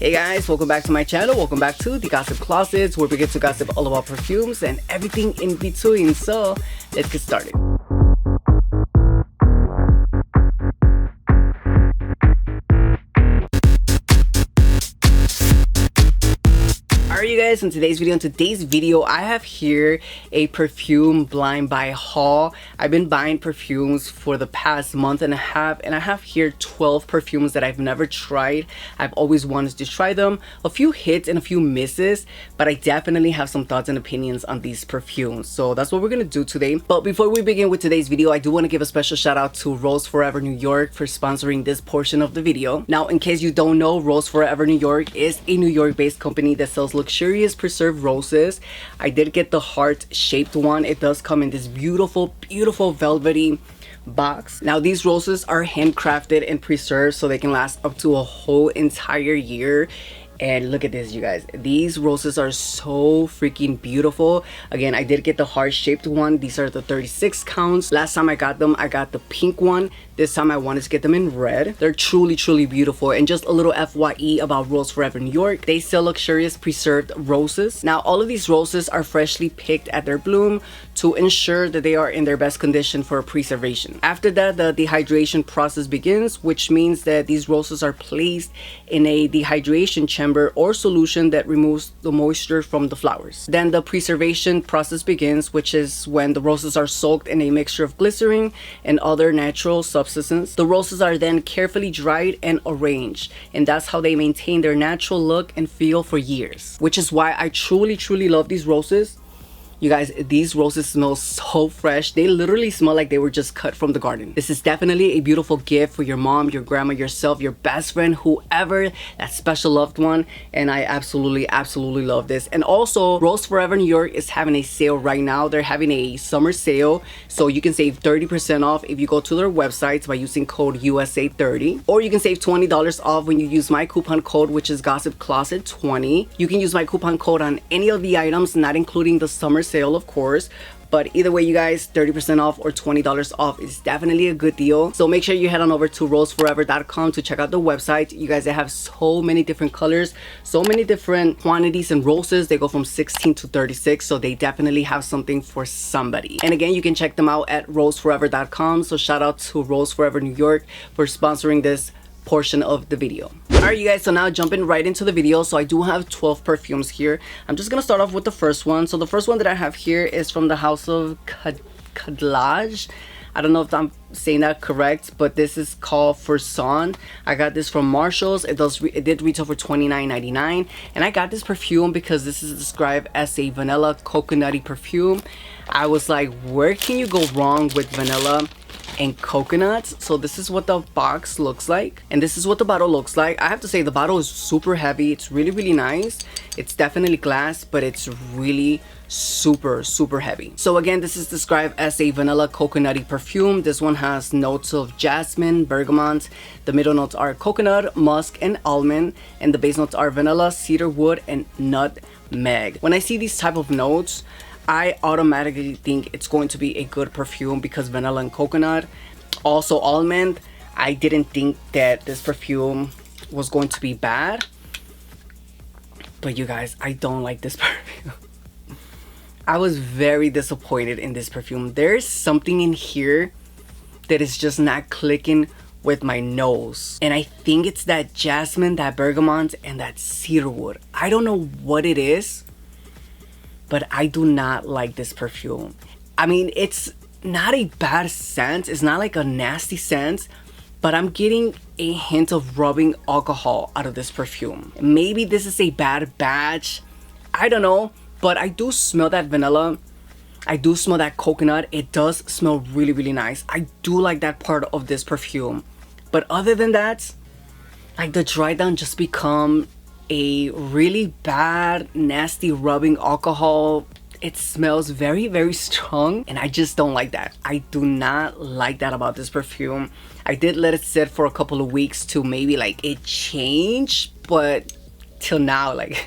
Hey guys, welcome back to my channel. Welcome back to the Gossip Closets, where we get to gossip all about perfumes and everything in between. So let's get started. Alright you guys, in today's video I have here a perfume blind buy haul. I've been buying perfumes for the past month and a half, and I have here 12 perfumes that I've never tried. I've always wanted to try them. A few hits and a few misses, but I definitely have some thoughts and opinions on these perfumes. So that's what we're gonna do today. But before we begin with today's video, I do want to give a special shout out to Rose Forever New York for sponsoring this portion of the video. Now, in case you don't know, Rose Forever New York is a New York based company that sells luxurious preserved roses. I did get the heart shaped one. It does come in this beautiful velvety box. Now these roses are handcrafted and preserved so they can last up to a whole entire year. And look at this, you guys, these roses are so freaking beautiful. Again, I did get the heart-shaped one. These are the 36 counts. Last time I got them, I got the pink one. This time I wanted to get them in red. They're truly beautiful. And just a little FYE about Rose Forever New York, they sell luxurious preserved roses. Now all of these roses are freshly picked at their bloom to ensure that they are in their best condition for preservation. After that, the dehydration process begins, which means that these roses are placed in a dehydration chamber or solution that removes the moisture from the flowers. Then the preservation process begins, which is when the roses are soaked in a mixture of glycerin and other natural substances. The roses are then carefully dried and arranged, and that's how they maintain their natural look and feel for years, which is why I truly love these roses. You guys, these roses smell so fresh. They literally smell like they were just cut from the garden. This is definitely a beautiful gift for your mom, your grandma, yourself, your best friend, whoever, that special loved one. And I absolutely love this. And also, Rose Forever New York is having a sale right now. They're having a summer sale, so you can save 30% off if you go to their website by using code USA30, or you can save $20 off when you use my coupon code, which is Gossip Closet 20. You can use my coupon code on any of the items, not including the summer sale, of course. But either way, you guys, 30% off or $20 off is definitely a good deal. So make sure you head on over to roseforever.com to check out the website. You guys, they have so many different colors, so many different quantities and roses. They go from 16 to 36, so they definitely have something for somebody. And again, you can check them out at roseforever.com. So shout out to Rose Forever New York for sponsoring this portion of the video. Alright you guys, so now jumping right into the video. So I do have 12 perfumes here. I'm just gonna start off with the first one. So the first one that I have here is from the house of Kad Kadlage. I don't know if I'm saying that correct, but this is called Fursan. I got this from Marshall's. It did retail for $29.99, and I got this perfume because this is described as a vanilla coconutty perfume. I was like, where can you go wrong with vanilla and coconuts? So this is what the box looks like, and this is what the bottle looks like. I have to say, the bottle is super heavy. It's really nice. It's definitely glass, but it's really super heavy. So again, this is described as a vanilla coconutty perfume. This one has notes of jasmine, bergamot. The middle notes are coconut, musk, and almond, and the base notes are vanilla, cedar wood, and nutmeg. When I see these type of notes, I automatically think it's going to be a good perfume because vanilla and coconut. Also almond. I didn't think that this perfume was going to be bad, but you guys, I don't like this perfume. I was very disappointed in this perfume. There's something in here that is just not clicking with my nose, and I think it's that jasmine, that bergamot, and that cedar wood. I don't know what it is, but I do not like this perfume. I mean, it's not a bad scent. It's not like a nasty scent, but I'm getting a hint of rubbing alcohol out of this perfume. Maybe this is a bad batch. I don't know, but I do smell that vanilla. I do smell that coconut. It does smell really nice. I do like that part of this perfume. But other than that, like, the dry down just become a really bad, nasty rubbing alcohol. It smells very strong, and I just don't like that. I do not like that about this perfume. I did let it sit for a couple of weeks to maybe like it change, but till now, like,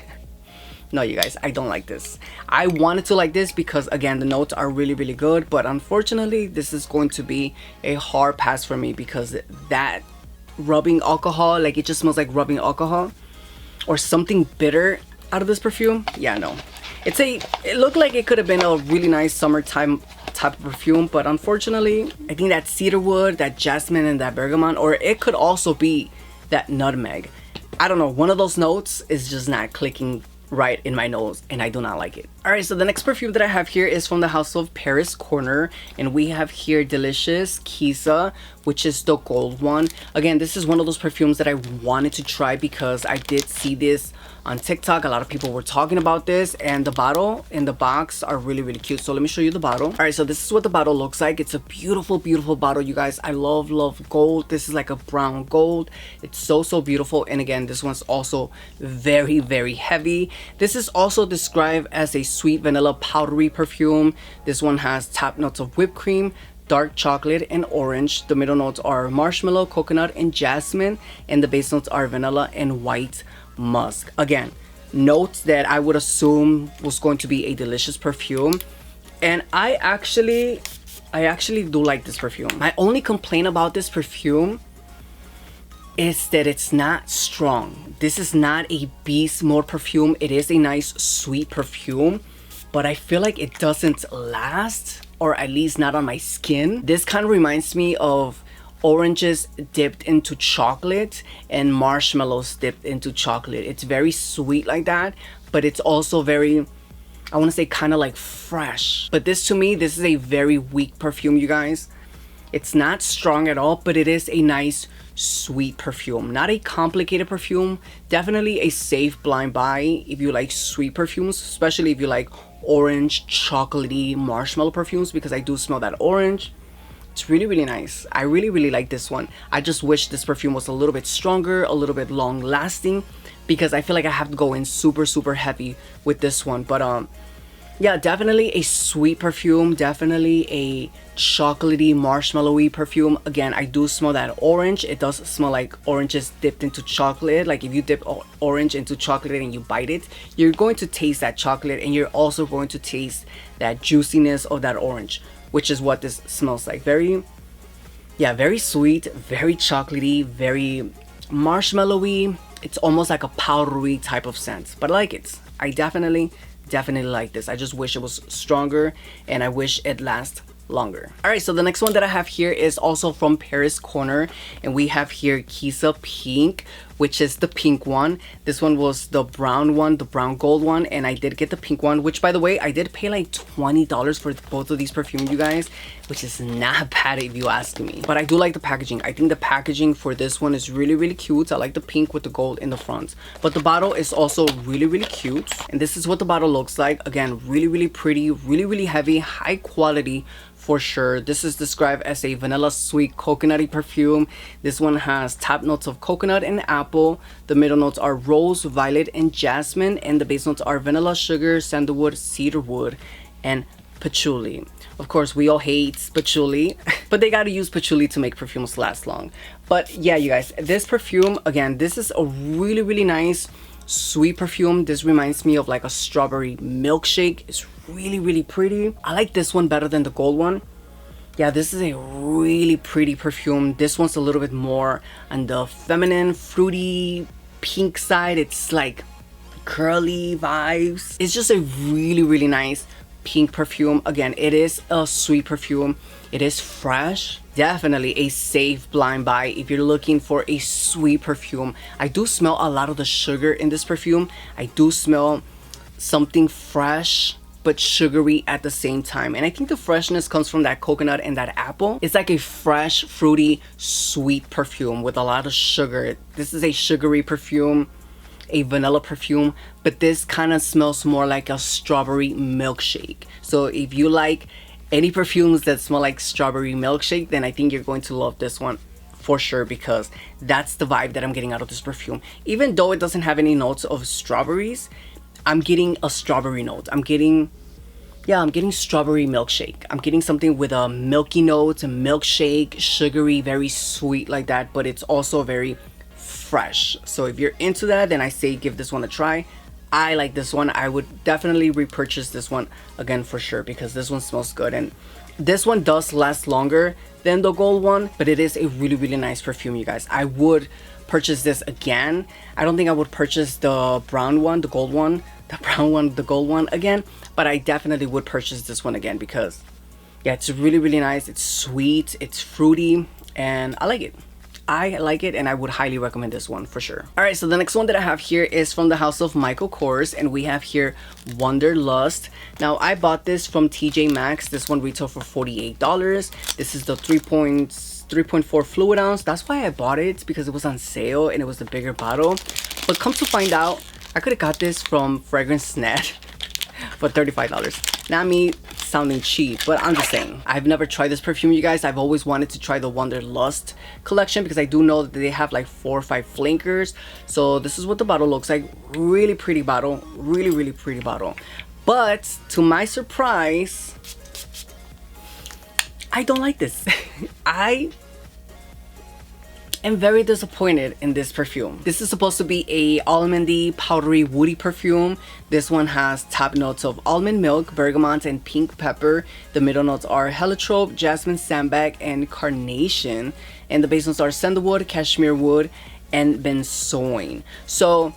no, you guys, I don't like this. I wanted to like this because, again, the notes are really good, but unfortunately this is going to be a hard pass for me because that rubbing alcohol, like, it just smells like rubbing alcohol. or something bitter out of this perfume. Yeah, no. It looked like it could have been a really nice summertime type of perfume, but unfortunately, I think that cedarwood, that jasmine, and that bergamot, or it could also be that nutmeg. I don't know, one of those notes is just not clicking right in my nose, and I do not like it. All right, so the next perfume that I have here is from the house of Paris Corner, and we have here Delicious Kiza, which is the gold one. Again, this is one of those perfumes that I wanted to try because I did see this on TikTok. A lot of people were talking about this, and the bottle and the box are really, really cute. So let me show you the bottle. All right, so this is what the bottle looks like. It's a beautiful, beautiful bottle, you guys. I love gold. This is like a brown gold. It's so, so beautiful. And again, this one's also very, very heavy. This is also described as a sweet vanilla powdery perfume. This one has top notes of whipped cream, dark chocolate, and orange. The middle notes are marshmallow, coconut, and jasmine, and the base notes are vanilla and white musk. Again, notes that I would assume was going to be a delicious perfume, and I actually do like this perfume. My only complaint about this perfume is that it's not strong. This is not a beast mode perfume. It is a nice sweet perfume, but I feel like it doesn't last, or at least not on my skin. This kind of reminds me of oranges dipped into chocolate and marshmallows dipped into chocolate. It's very sweet like that, but it's also very, I want to say, kind of like fresh. But this, to me, this is a very weak perfume, you guys. It's not strong at all, but it is a nice sweet perfume. Not a complicated perfume. Definitely a safe blind buy if you like sweet perfumes, especially if you like orange, chocolatey, marshmallow perfumes, because I do smell that orange. It's really, really nice. I really, really like this one. I just wish this perfume was a little bit stronger, a little bit long lasting, because I feel like I have to go in super, super heavy with this one. But yeah, definitely a sweet perfume, definitely a chocolatey, marshmallowy perfume. Again, I do smell that orange. It does smell like oranges dipped into chocolate. Like if you dip orange into chocolate and you bite it, you're going to taste that chocolate, and you're also going to taste that juiciness of that orange, which is what this smells like. Very sweet, very chocolatey, very marshmallowy. It's almost like a powdery type of scent, but I like it. I definitely like this. I just wish it was stronger, and I wish it lasts longer. All right, so the next one that I have here is also from Paris Corner, and we have here Kiza Pink, which is the pink one. This one was the brown one, the brown gold one, and I did get the pink one, which, by the way, I did pay like $20 for both of these perfumes, you guys, which is not bad if you ask me. But I do like the packaging. I think the packaging for this one is really, really cute. I like the pink with the gold in the front, but the bottle is also really, really cute, and this is what the bottle looks like. Again, really, really pretty, really, really heavy, high quality for sure. This is described as a vanilla sweet coconutty perfume. This one has top notes of coconut and apple. The middle notes are rose, violet, and jasmine, and the base notes are vanilla, sugar, sandalwood, cedarwood, and patchouli. Of course, we all hate patchouli, but they gotta use patchouli to make perfumes last long. But yeah, you guys, this perfume, again, this is a really, really nice sweet perfume. This reminds me of like a strawberry milkshake. It's really, really pretty. I like this one better than the gold one. Yeah, this is a really pretty perfume. This one's a little bit more on the feminine, fruity, pink side. It's like curly vibes. It's just a really, really nice pink perfume. Again, it is a sweet perfume. It is fresh. Definitely a safe blind buy if you're looking for a sweet perfume. I do smell a lot of the sugar in this perfume. I do smell something fresh but sugary at the same time, and I think the freshness comes from that coconut and that apple. It's like a fresh, fruity, sweet perfume with a lot of sugar. This is a sugary perfume, a vanilla perfume, but this kind of smells more like a strawberry milkshake. So if you like any perfumes that smell like strawberry milkshake, then I think you're going to love this one for sure, because that's the vibe that I'm getting out of this perfume. Even though it doesn't have any notes of strawberries, I'm getting a strawberry note. I'm getting strawberry milkshake. I'm getting something with a milky note, a milkshake, sugary, very sweet like that, but it's also very fresh. So if you're into that, then I say give this one a try. I like this one. I would definitely repurchase this one again for sure, because this one smells good, and this one does last longer than the gold one, but it is a really, really nice perfume, you guys. I would purchase this again. I don't think I would purchase the brown one, the gold one, the brown one, the gold one again, but I definitely would purchase this one again because yeah, it's really, really nice. It's sweet, it's fruity, and I like it. I like it, and I would highly recommend this one for sure. All right, so the next one that I have here is from the house of Michael Kors, and we have here Wanderlust. Now, I bought this from TJ Maxx. This one retailed for $48. This is the 3.4 fluid ounce. That's why I bought it. It's because it was on sale and it was the bigger bottle. But come to find out, I could have got this from Fragrance Net for $35. Not me sounding cheap, but I'm just saying, I've never tried this perfume, you guys. I've always wanted to try the Wanderlust collection because I do know that they have like 4 or 5 flankers. So this is what the bottle looks like. Really pretty bottle, really, really pretty bottle. But to my surprise, I don't like this. I am very disappointed in this perfume. This is supposed to be a almondy, powdery, woody perfume. This one has top notes of almond milk, bergamot, and pink pepper. The middle notes are heliotrope, jasmine, sandalwood, and carnation. And the base notes are sandalwood, cashmere wood, and benzoin. So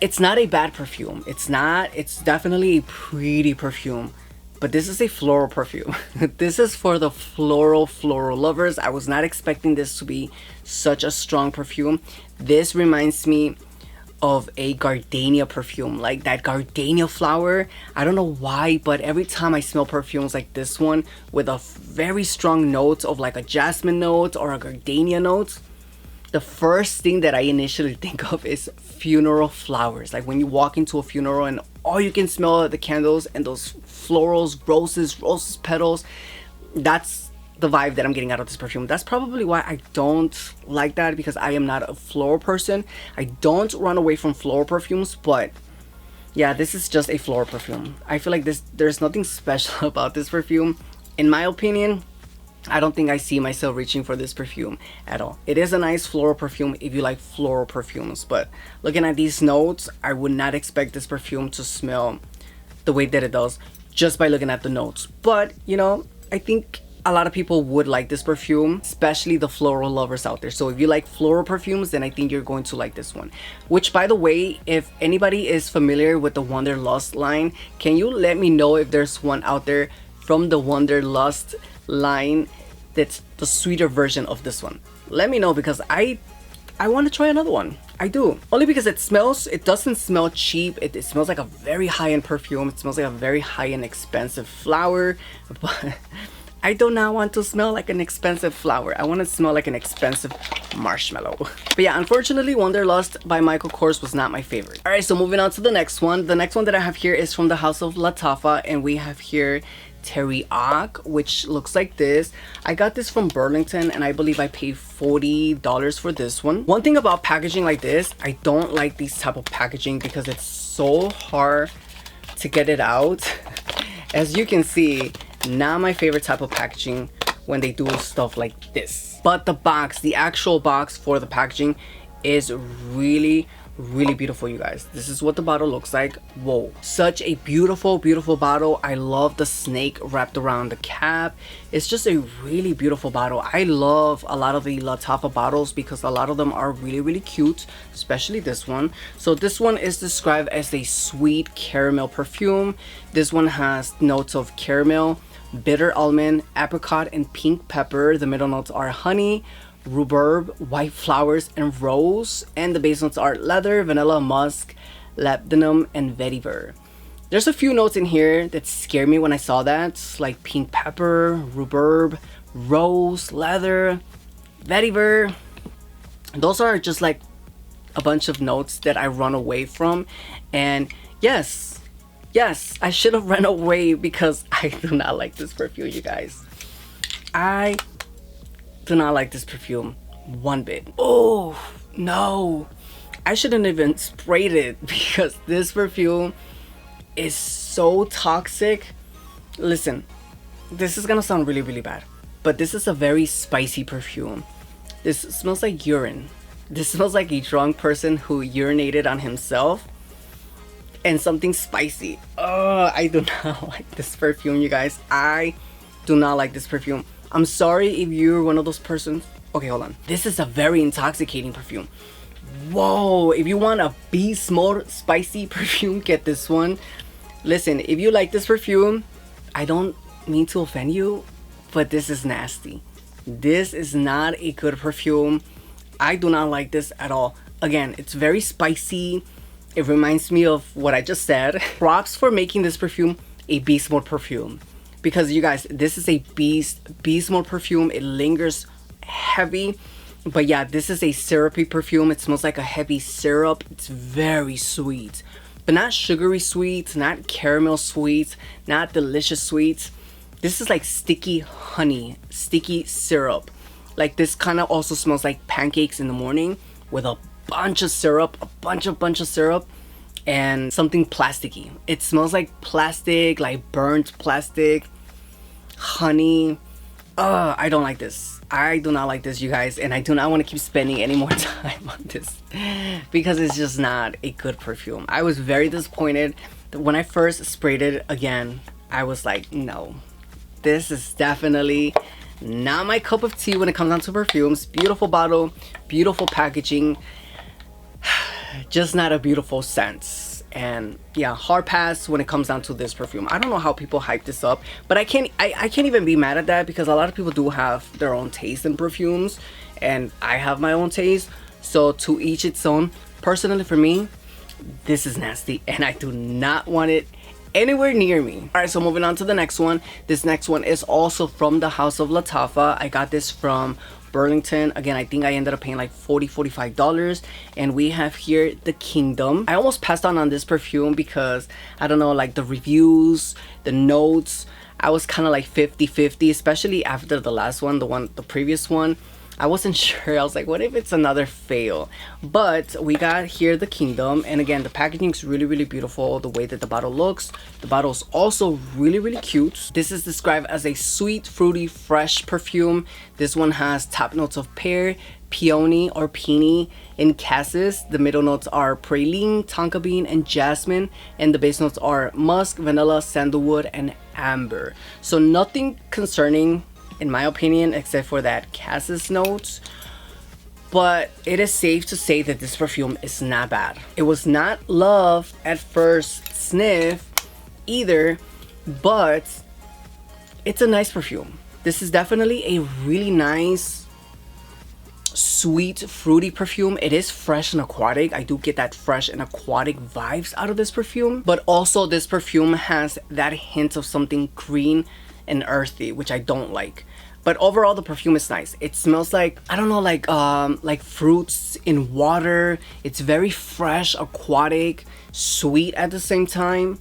it's not a bad perfume. It's not. It's definitely a pretty perfume. But this is a floral perfume. This is for the floral lovers. I was not expecting this to be such a strong perfume. This reminds me of a gardenia perfume, like that gardenia flower. I don't know why, but every time I smell perfumes like this one with a very strong note of like a jasmine note or a gardenia note, the first thing that I initially think of is funeral flowers. Like when you walk into a funeral and all you can smell are the candles and those florals, roses petals. That's the vibe that I'm getting out of this perfume. That's probably why I don't like that, because I am not a floral person. I don't run away from floral perfumes, but yeah, this is just a floral perfume. I feel like there's nothing special about this perfume. In my opinion, I don't think I see myself reaching for this perfume at all. It is a nice floral perfume if you like floral perfumes, but looking at these notes, I would not expect this perfume to smell the way that it does just by looking at the notes. But you know, I think a lot of people would like this perfume, especially the floral lovers out there. So if you like floral perfumes, then I think you're going to like this one. Which, by the way, if anybody is familiar with the Wanderlust line, can you let me know if there's one out there from the Wanderlust line that's the sweeter version of this one? Let me know, because I want to try another one. I do. Only because it doesn't smell cheap. It smells like a very high-end perfume. It smells like a very high-end expensive flower, but I do not want to smell like an expensive flower. I want to smell like an expensive marshmallow. But yeah, unfortunately, Wanderlust by Michael Kors was not my favorite. All right, so moving on to the next one. The next one that I have here is from the house of Latafa, and we have here Teriyaki, which looks like this. I got this from Burlington, and I believe I paid $40 for this one. One thing about packaging like this, I don't like these type of packaging because it's so hard to get it out. As you can see, not my favorite type of packaging when they do stuff like this. But the box, the actual box for the packaging is really beautiful, you guys. This is what the bottle looks like. Whoa, such a beautiful bottle. I love the snake wrapped around the cap. It's just a really beautiful bottle. I love a lot of the Latafa bottles because a lot of them are really cute, especially this one. So this one is described as a sweet caramel perfume. This one has notes of caramel, bitter almond, apricot, and pink pepper. The middle notes are honey, rhubarb, white flowers, and rose, and the base notes are leather, vanilla, musk, labdanum, and vetiver. There's a few notes in here that scare me when I saw that, like pink pepper, rhubarb, rose, leather, vetiver. Those are just like a bunch of notes that I run away from. And yes, I should have run away because I do not like this perfume, you guys. I do not like this perfume one bit. Oh no, I shouldn't even sprayed it because this perfume is so toxic. Listen, this is gonna sound really bad, but this is a very spicy perfume. This smells like urine. This smells like a drunk person who urinated on himself and something spicy. Oh, I do not like this perfume, you guys. I do not like this perfume. I'm sorry if you're one of those persons Okay, hold on. This is a very intoxicating perfume. Whoa, if you want a beast mode spicy perfume, get this one. Listen, if you like this perfume, I don't mean to offend you, but this is nasty. This is not a good perfume. I do not like this at all. Again, it's very spicy. It reminds me of what I just said. Props for making this perfume a beast mode perfume, because you guys, this is a beast mode perfume. It lingers heavy, but yeah, this is a syrupy perfume. It smells like a heavy syrup. It's very sweet, but not sugary sweet, not caramel sweet, not delicious sweets. This is like sticky honey, sticky syrup. Like, this kind of also smells like pancakes in the morning with a bunch of syrup, a bunch of syrup, and something plasticky. It smells like plastic, like burnt plastic, honey. I don't like this. I do not like this, you guys, and I do not want to keep spending any more time on this because it's just not a good perfume. I was very disappointed when I first sprayed it. Again, I was like, no, this is definitely not my cup of tea when it comes down to perfumes. Beautiful bottle, beautiful packaging, just not a beautiful scent. And yeah, hard pass when it comes down to this perfume. I don't know how people hype this up, but I can't even be mad at that, because a lot of people do have their own taste in perfumes, and I have my own taste, so to each its own. Personally, for me, this is nasty, and I do not want it anywhere near me. All right, so moving on to the next one. This next one is also from the house of Latafa. I got this from Burlington. Again, I think I ended up paying like $45, and we have here the Kingdom. I almost passed on this perfume because I don't know, like the reviews, the notes, I was kind of like 50-50, especially after the last one, the previous one. I wasn't sure. I was like, what if it's another fail? But we got here the Kingdom, and again, the packaging is really beautiful. The way that the bottle looks, the bottle is also really cute. This is described as a sweet, fruity, fresh perfume. This one has top notes of pear, peony or peony, and cassis. The middle notes are praline, tonka bean, and jasmine, and the base notes are musk, vanilla, sandalwood, and amber. So nothing concerning, in my opinion, except for that cassis notes. But it is safe to say that this perfume is not bad. It was not loved at first sniff either, but it's a nice perfume. This is definitely a really nice, sweet, fruity perfume. It is fresh and aquatic. I do get that fresh and aquatic vibes out of this perfume, but also this perfume has that hint of something green and earthy, which I don't like. But overall, the perfume is nice. It smells like, I don't know, like fruits in water. It's very fresh, aquatic, sweet at the same time,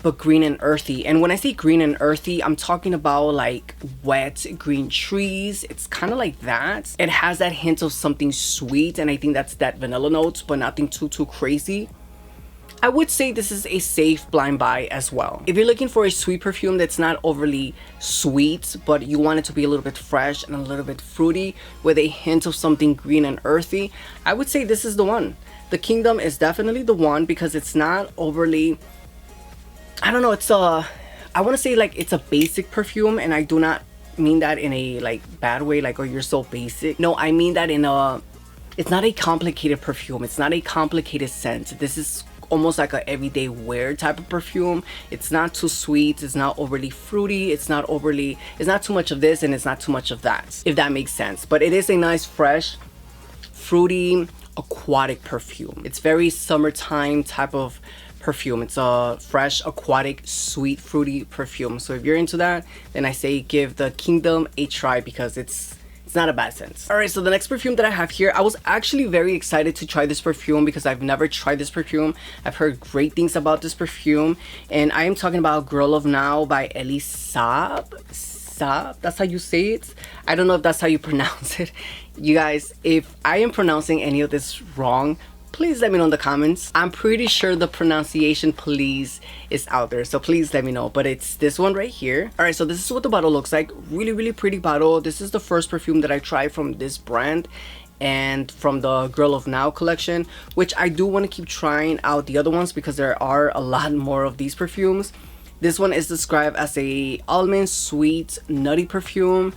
but green and earthy. And when I say green and earthy, I'm talking about like wet green trees. It's kind of like that. It has that hint of something sweet, and I think that's that vanilla notes, but nothing too crazy. I would say this is a safe blind buy as well. If you're looking for a sweet perfume that's not overly sweet, but you want it to be a little bit fresh and a little bit fruity with a hint of something green and earthy, I would say this is the one. The Kingdom is definitely the one, because it's not overly, I don't know, it's a, I want to say like it's a basic perfume, and I do not mean that in a like bad way, like, oh, you're so basic. No, I mean that in a, it's not a complicated perfume. It's not a complicated scent. This is almost like a everyday wear type of perfume. It's not too sweet, it's not overly fruity, it's not too much of this, and it's not too much of that, if that makes sense. But it is a nice, fresh, fruity, aquatic perfume. It's very summertime type of perfume. It's a fresh, aquatic, sweet, fruity perfume. So if you're into that, then I say give the Kingdom a try, because it's not a bad sense. All right, so the next perfume that I have here, I was actually very excited to try this perfume because I've never tried this perfume. I've heard great things about this perfume, and I am talking about Girl of Now by Ellie Saab. Saab, that's how you say it. I don't know if that's how you pronounce it. You guys, if I am pronouncing any of this wrong, please let me know in the comments. I'm pretty sure the pronunciation please is out there, so please let me know. But it's this one right here. All right, so this is what the bottle looks like. Really pretty bottle. This is the first perfume that I tried from this brand and from the Girl of Now collection, which I do want to keep trying out the other ones because there are a lot more of these perfumes. This one is described as a almond sweet nutty perfume.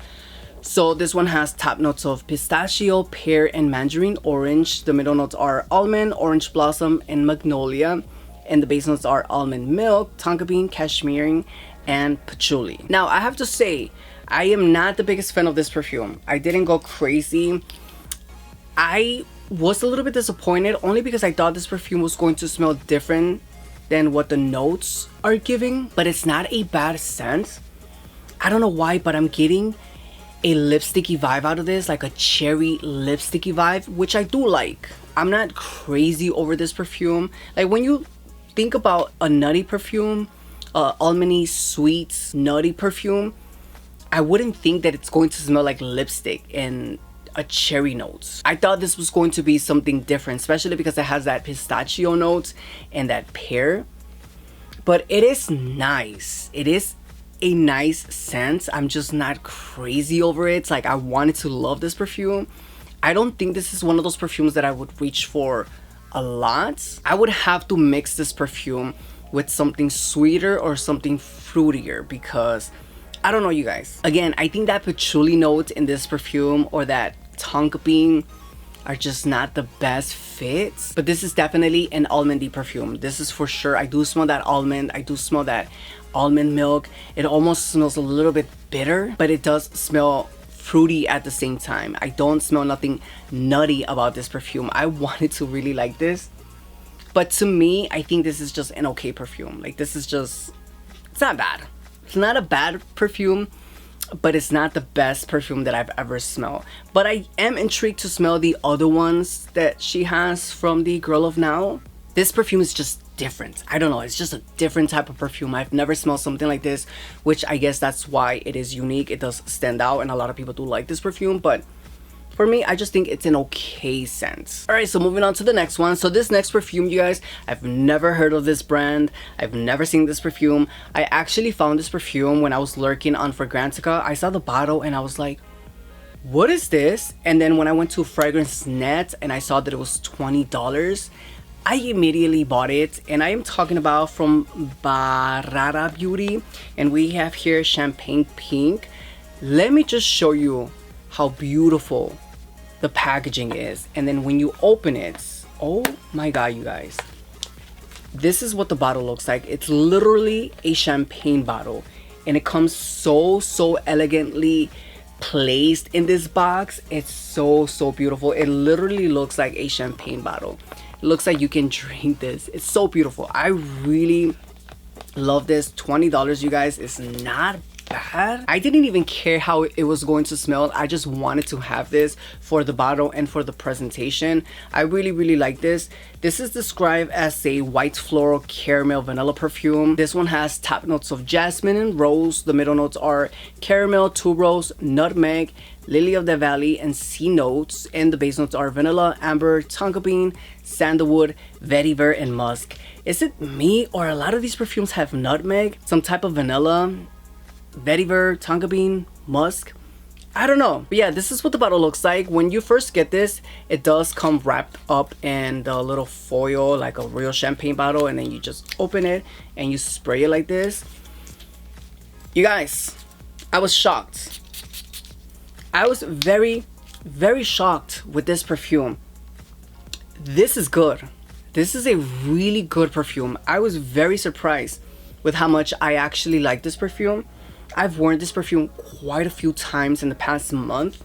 So this one has top notes of pistachio, pear, and mandarin orange. The middle notes are almond, orange blossom, and magnolia. And the base notes are almond milk, tonka bean, cashmere, and patchouli. Now I have to say, I am not the biggest fan of this perfume. I didn't go crazy. I was a little bit disappointed only because I thought this perfume was going to smell different than what the notes are giving. But it's not a bad scent. I don't know why, but I'm getting a lipsticky vibe out of this, like a cherry lipsticky vibe, which I do like. I'm not crazy over this perfume. Like when you think about a nutty perfume, almondy, sweet, nutty perfume, I wouldn't think that it's going to smell like lipstick and a cherry notes. I thought this was going to be something different, especially because it has that pistachio notes and that pear. But it is nice. It is a nice scent. I'm just not crazy over it. It's like I wanted to love this perfume. I don't think this is one of those perfumes that I would reach for a lot. I would have to mix this perfume with something sweeter or something fruitier because I don't know, you guys. Again, I think that patchouli note in this perfume or that tonka bean are just not the best fits. But this is definitely an almondy perfume. This is for sure. I do smell that almond. I do smell that almond milk. It almost smells a little bit bitter, but it does smell fruity at the same time. I don't smell nothing nutty about this perfume. I wanted to really like this, but to me, I think this is just an okay perfume. Like this is just, it's not bad. It's not a bad perfume, but it's not the best perfume that I've ever smelled. But I am intrigued to smell the other ones that she has from the Girl of Now. This perfume is just different. I don't know, it's just a different type of perfume. I've never smelled something like this, which I guess that's why it is unique. It does stand out and a lot of people do like this perfume, but for me, I just think it's an okay scent. All right, so moving on to the next one. So this next perfume, you guys, I've never heard of this brand. I've never seen this perfume. I actually found this perfume when I was lurking on Fragrantica. I saw the bottle and I was like, what is this? And then when I went to Fragrance Net and I saw that it was $20, I immediately bought it. And I am talking about from Barara Beauty. And we have here Champagne Pink. Let me just show you how beautiful the packaging is. And then when you open it, oh my god, you guys, this is what the bottle looks like. It's literally a champagne bottle and it comes so elegantly placed in this box. It's so beautiful. It literally looks like a champagne bottle. It looks like you can drink this. It's so beautiful. I really love this. $20, you guys, is not bad. I didn't even care how it was going to smell. I just wanted to have this for the bottle and for the presentation. I really like this. This is described as a white floral caramel vanilla perfume. This one has top notes of jasmine and rose. The middle notes are caramel, tuberose, nutmeg, lily of the valley, and sea notes. And the base notes are vanilla, amber, tonka bean, sandalwood, vetiver, and musk. Is it me or a lot of these perfumes have nutmeg, some type of vanilla, vetiver, tonka bean, musk? I don't know. But yeah, this is what the bottle looks like. When you first get this, it does come wrapped up in the little foil like a real champagne bottle, and then you just open it and you spray it like this. You guys, I was shocked. I was very shocked with this perfume. This is good. This is a really good perfume. I was very surprised with how much I actually like this perfume. I've worn this perfume quite a few times in the past month.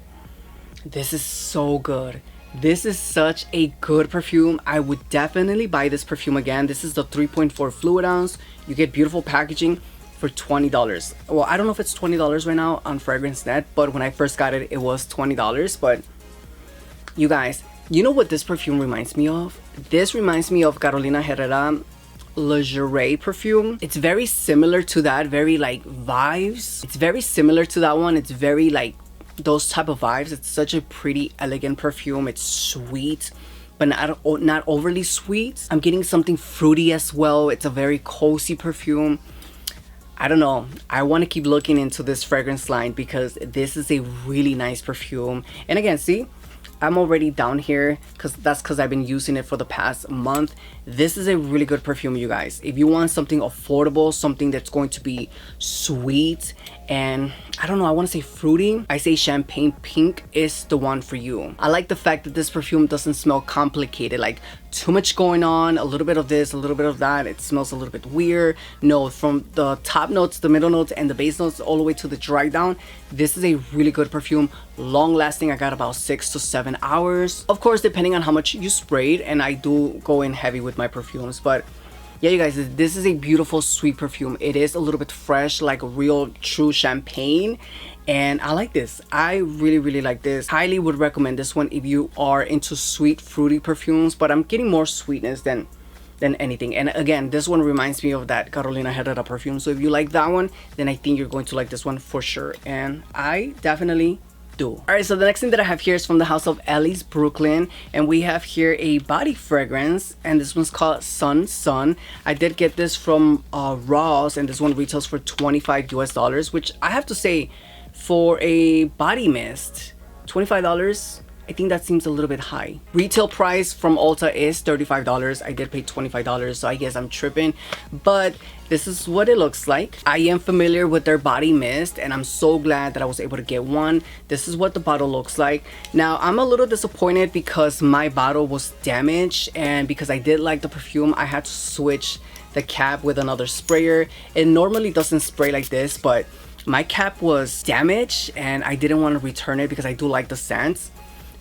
This is so good. This is such a good perfume. I would definitely buy this perfume again. This is the 3.4 fluid ounce. You get beautiful packaging for $20. Well, I don't know if it's $20 right now on Fragrance Net, but when I first got it, it was $20. But you guys, you know what this perfume reminds me of? This reminds me of Carolina Herrera Lingerie perfume. It's very similar to that, very like vibes. It's very similar to that one. It's very like those type of vibes. It's such a pretty elegant perfume. It's sweet, but not overly sweet. I'm getting something fruity as well. It's a very cozy perfume. I don't know. I want to keep looking into this fragrance line because this is a really nice perfume. And again, see, I'm already down here because I've been using it for the past month. this is a really good perfume, you guys. If you want something affordable, something that's going to be sweet and I don't know, I want to say fruity, I say champagne pink is the one for you. I like the fact that this perfume doesn't smell complicated, like too much going on, a little bit of this, a little bit of that. It smells a little bit weird. No, from the top notes, the middle notes, and the base notes all the way to the dry down, this is a really good perfume. Long lasting. I got about 6 to 7 hours, of course depending on how much you sprayed, and I do go in heavy with my perfumes. But yeah, you guys, this is a beautiful sweet perfume. It is a little bit fresh, like a real true champagne, and I like this. I really like this. Highly would recommend this one if you are into sweet fruity perfumes, but I'm getting more sweetness than anything. And again, this one reminds me of that Carolina Herrera perfume, so if you like that one, then I think you're going to like this one for sure, and I definitely do. All right, so the next thing that I have here is from the house of Ellis Brooklyn, and we have here a body fragrance, and this one's called Sunson. I did get this from Ross, and this one retails for $25 US, which I have to say, for a body mist, $25, I think that seems a little bit high. Retail price from Ulta is $35. I did pay $25, so I guess I'm tripping, but this is what it looks like. I am familiar with their body mist, and I'm so glad that I was able to get one. This is what the bottle looks like. Now, I'm a little disappointed because my bottle was damaged, and because I did like the perfume, I had to switch the cap with another sprayer. It normally doesn't spray like this, but my cap was damaged, and I didn't want to return it because I do like the scents.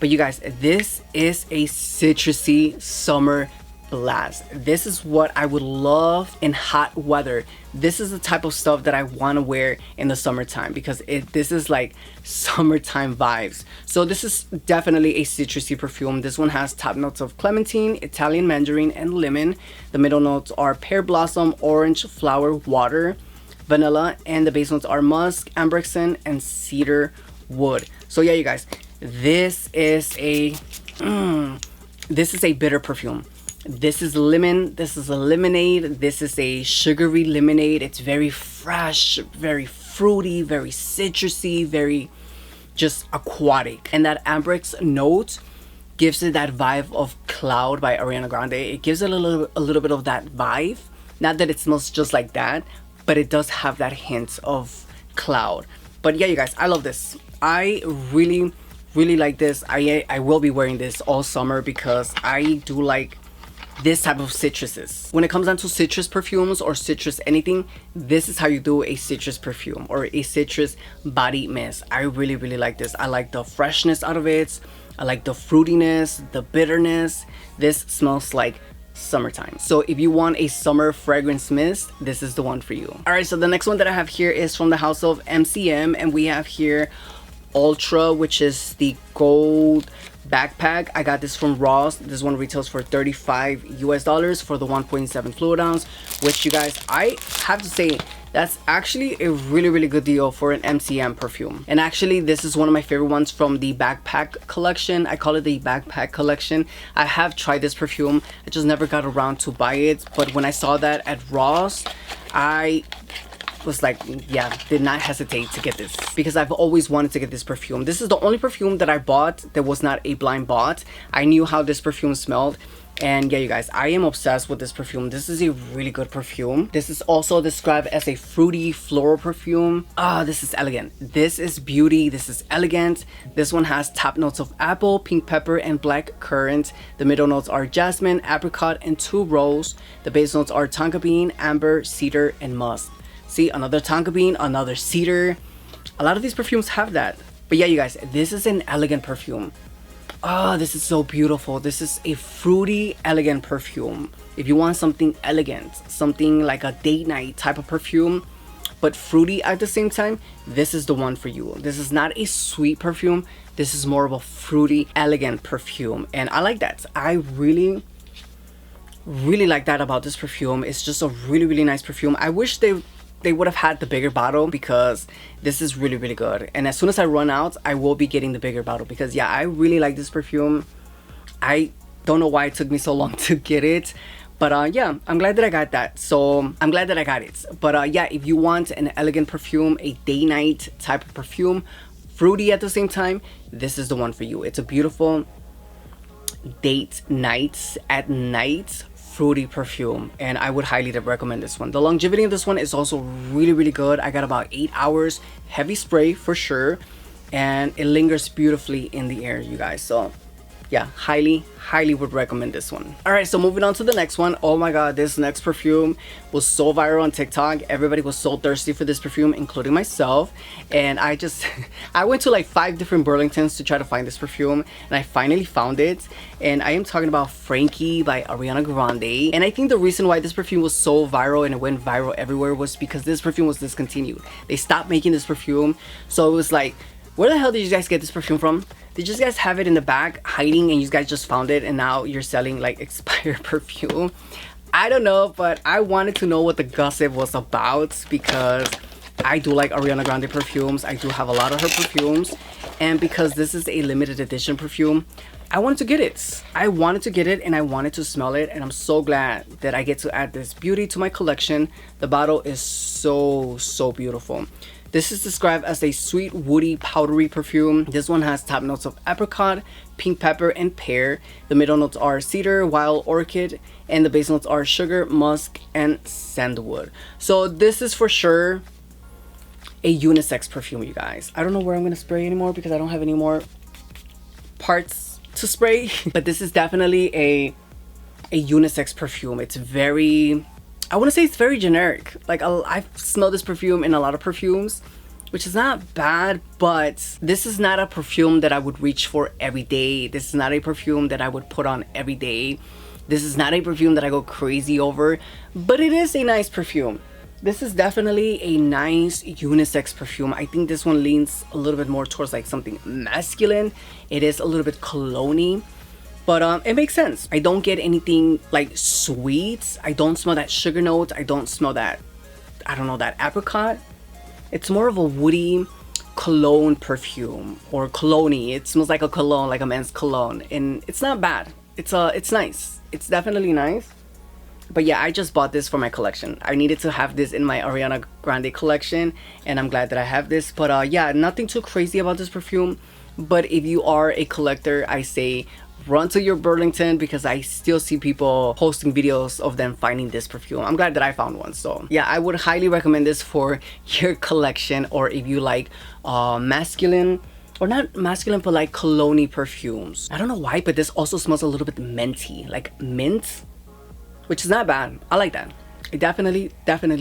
But you guys, this is a citrusy summer blast. This is what I would love in hot weather. This is the type of stuff that I want to wear in the summertime, because this is like summertime vibes. So this is definitely a citrusy perfume. This one has top notes of clementine, Italian mandarin, and lemon. The middle notes are pear blossom, orange, flower, water, vanilla, and the base notes are musk, ambroxan, and cedar wood. So yeah, you guys, this is a bitter perfume. This is lemon, this is a lemonade, this is a sugary lemonade. It's very fresh, very fruity, very citrusy, very just aquatic. And that ambrex note gives it that vibe of Cloud by Ariana Grande. It gives it a little bit of that vibe. Not that it smells just like that, but it does have that hint of Cloud. But yeah, you guys, I love this. I really like this. I will be wearing this all summer because I do like this type of citruses. When it comes down to citrus perfumes or citrus anything, this is how you do a citrus perfume or a citrus body mist. I really like this. I like the freshness out of it. I like the fruitiness, the bitterness. This smells like summertime. So if you want a summer fragrance mist, this is the one for you. All right, so the next one that I have here is from the house of MCM, and we have here Ultra, which is the gold backpack. I got this from Ross. This one retails for $35 US for the 1.7 fluid ounce, which you guys, I have to say, that's actually a really good deal for an MCM perfume. And actually, this is one of my favorite ones from the backpack collection. I call it the backpack collection. I have tried this perfume. I just never got around to buy it. But when I saw that at Ross, I was like, yeah, did not hesitate to get this because I've always wanted to get this perfume. This is the only perfume that I bought that was not a blind bought. I knew how this perfume smelled, and yeah, you guys, I am obsessed with this perfume. This is a really good perfume. This is also described as a fruity floral perfume. This is elegant. This is beauty. This is elegant. This one has top notes of apple, pink pepper, and black currant. The middle notes are jasmine, apricot, and 2 rose. The base notes are tonka bean, amber, cedar, and musk. See, another tonka bean, another cedar. A lot of these perfumes have that. But yeah, you guys, this is an elegant perfume. This is so beautiful. This is a fruity, elegant perfume. If you want something elegant, something like a date night type of perfume, but fruity at the same time, this is the one for you. This is not a sweet perfume. This is more of a fruity, elegant perfume. And I like that. I really like that about this perfume. It's just a really nice perfume. I wish they would have had the bigger bottle because this is really good. And as soon as I run out, I will be getting the bigger bottle because yeah, I really like this perfume. I don't know why it took me so long to get it, but yeah, I'm glad that I got that. So I'm glad that I got it. But yeah, if you want an elegant perfume, a day night type of perfume, fruity at the same time, this is the one for you. It's a beautiful date night at night fruity perfume, and I would highly recommend this one. The longevity of this one is also really good. I got about 8 hours. Heavy spray for sure, and it lingers beautifully in the air, you guys. So yeah, highly would recommend this one. All right, so moving on to the next one. Oh my god, this next perfume was so viral on TikTok. Everybody was so thirsty for this perfume, including myself. And I just I went to like 5 different Burlingtons to try to find this perfume, and I finally found it. And I am talking about Frankie by Ariana Grande. And I think the reason why this perfume was so viral and it went viral everywhere was because this perfume was discontinued. They stopped making this perfume. So it was like, where the hell did you guys get this perfume from? Did you guys have it in the bag hiding and you guys just found it and now you're selling like expired perfume? I don't know, but I wanted to know what the gossip was about because I do like Ariana Grande perfumes. I do have a lot of her perfumes, and because this is a limited edition perfume, I wanted to get it. I wanted to get it and I wanted to smell it, and I'm so glad that I get to add this beauty to my collection. The bottle is so beautiful. This is described as a sweet, woody, powdery perfume. This one has top notes of apricot, pink pepper, and pear. The middle notes are cedar, wild orchid, and the base notes are sugar, musk, and sandalwood. So this is for sure a unisex perfume, you guys. I don't know where I'm gonna spray anymore because I don't have any more parts to spray. But this is definitely a unisex perfume. It's very, I want to say it's very generic. Like I've smelled this perfume in a lot of perfumes, which is not bad, but this is not a perfume that I would reach for every day. This is not a perfume that I would put on every day. This is not a perfume that I go crazy over, but it is a nice perfume. This is definitely a nice unisex perfume. I think this one leans a little bit more towards like something masculine. It is a little bit cologne-y. But it makes sense. I don't get anything like sweet. I don't smell that sugar note. I don't smell that, I don't know, that apricot. It's more of a woody cologne perfume, or cologne-y. It smells like a cologne, like a men's cologne, and it's not bad. It's nice. It's definitely nice. But yeah, I just bought this for my collection. I needed to have this in my Ariana Grande collection, and I'm glad that I have this. But yeah, nothing too crazy about this perfume. But if you are a collector, I say run to your Burlington, because I still see people posting videos of them finding this perfume. I'm glad that I found one. So yeah, I would highly recommend this for your collection, or if you like masculine, or not masculine, but like cologne perfumes. I don't know why, but this also smells a little bit minty, like mint, which is not bad. I like that. I definitely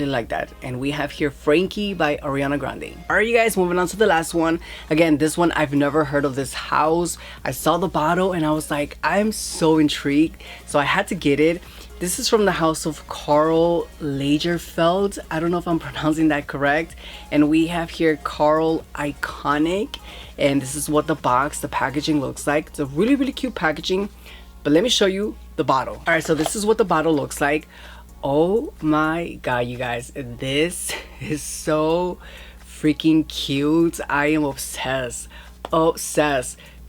like that. And we have here Frankie by Ariana Grande. Alright, you guys, moving on to the last one. Again, this one, I've never heard of this house. I saw the bottle and I was like, I'm so intrigued, so I had to get it. This is from the house of Karl Lagerfeld. I don't know if I'm pronouncing that correct. And we have here Karl Ikonik, and this is what the packaging looks like. It's a really cute packaging, but let me show you the bottle. All right, so this is what the bottle looks like. Oh my god, you guys, this is so freaking cute. I am obsessed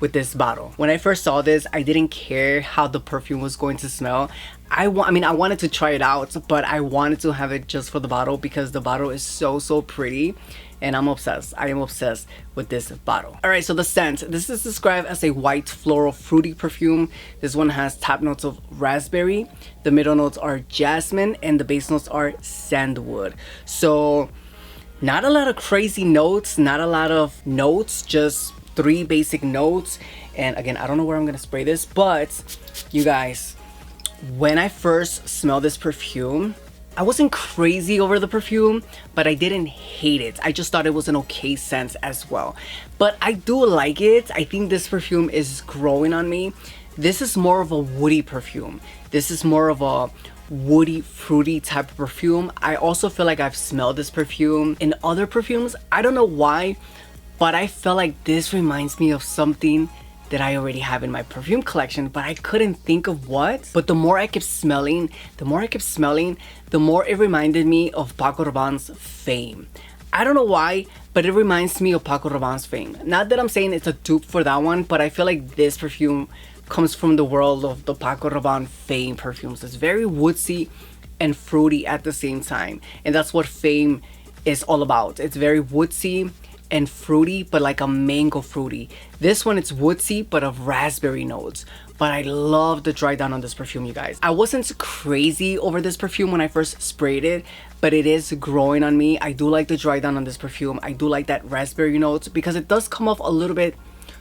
with this bottle. When I first saw this, I didn't care how the perfume was going to smell. I mean, I wanted to try it out, but I wanted to have it just for the bottle because the bottle is so pretty, and I'm obsessed. I am obsessed with this bottle. All right, so the scent. This is described as a white floral fruity perfume. This one has top notes of raspberry. The middle notes are jasmine, and the base notes are sandalwood. So not a lot of crazy notes, not a lot of notes, just 3 basic notes. And again, I don't know where I'm gonna spray this, but you guys, when I first smelled this perfume, I wasn't crazy over the perfume, but I didn't hate it. I just thought it was an okay scent as well. But I do like it. I think this perfume is growing on me. This is more of a woody perfume. This is more of a woody, fruity type of perfume. I also feel like I've smelled this perfume in other perfumes. I don't know why, but I felt like this reminds me of something that I already have in my perfume collection, but I couldn't think of what. But the more I kept smelling, the more it reminded me of Paco Rabanne's Fame. I don't know why, but it reminds me of Paco Rabanne's Fame. Not that I'm saying it's a dupe for that one, but I feel like this perfume comes from the world of the Paco Rabanne Fame perfumes. It's very woodsy and fruity at the same time, and that's what Fame is all about. It's very woodsy and fruity, but like a mango fruity. This one, it's woodsy but of raspberry notes. But I love the dry down on this perfume, you guys. I wasn't crazy over this perfume when I first sprayed it, but it is growing on me. I do like the dry down on this perfume. I do like that raspberry notes because it does come off a little bit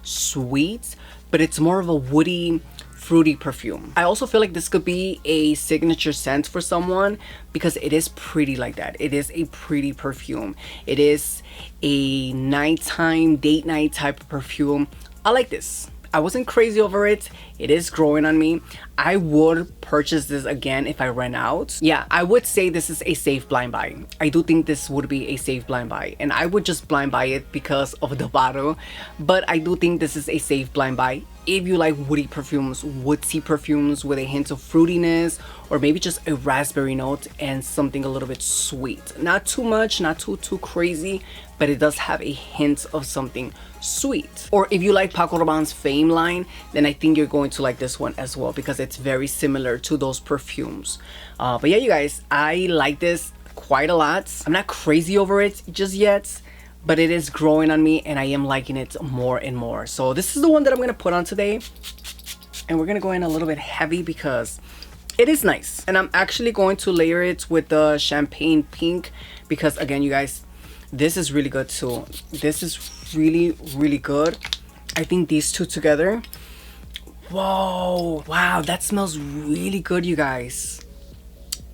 sweet, but it's more of a woody, fruity perfume. I also feel like this could be a signature scent for someone because it is pretty like that. It is a pretty perfume. It is a nighttime, date night type of perfume. I like this. I wasn't crazy over it. It is growing on me. I would purchase this again if I ran out. Yeah, I would say this is a safe blind buy. I do think this would be a safe blind buy, and I would just blind buy it because of the bottle, but I do think this is a safe blind buy if you like woody perfumes, woodsy perfumes with a hint of fruitiness, or maybe just a raspberry note and something a little bit sweet. Not too much, not too crazy, but it does have a hint of something sweet. Or if you like Paco Rabanne's Fame line, then I think you're going to like this one as well because it's very similar to those perfumes. But yeah, you guys, I like this quite a lot. I'm not crazy over it just yet, but it is growing on me and I am liking it more and more. So this is the one that I'm gonna put on today, and we're gonna go in a little bit heavy because it is nice. And I'm actually going to layer it with the champagne pink because, again, you guys, this is really good too. This is really good. I think these two together, whoa, wow, that smells really good, you guys.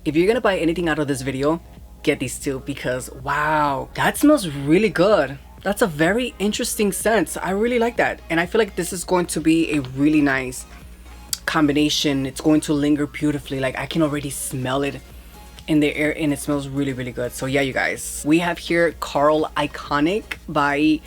If you're gonna buy anything out of this video, get these two because wow, that smells really good. That's a very interesting scent. I really like that, and I feel like this is going to be a really nice combination. It's going to linger beautifully. Like, I can already smell it in the air and it smells really good. So yeah, you guys, we have here Karl Ikonik by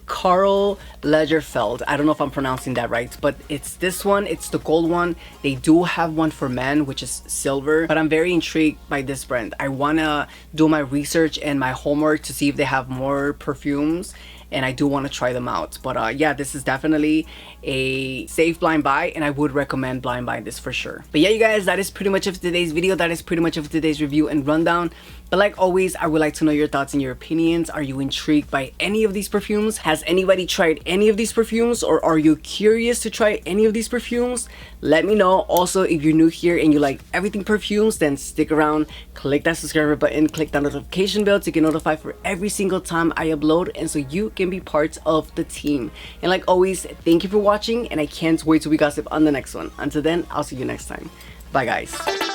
Karl Lagerfeld. I don't know if I'm pronouncing that right, but it's this one. It's the gold one. They do have one for men, which is silver, but I'm very intrigued by this brand. I want to do my research and my homework to see if they have more perfumes, and I do want to try them out. But yeah, this is definitely a safe blind buy, and I would recommend blind buying this for sure. But yeah, you guys, that is pretty much of today's video. That is pretty much of today's review and rundown. But like always, I would like to know your thoughts and your opinions. Are you intrigued by any of these perfumes? Has anybody tried any of these perfumes, or are you curious to try any of these perfumes? Let me know. Also, if you're new here and you like everything perfumes, then stick around, click that subscribe button, click that notification bell to get notified for every single time I upload, and so you can be part of the team. And like always, thank you for watching, and I can't wait till we gossip on the next one. Until then, I'll see you next time. Bye guys.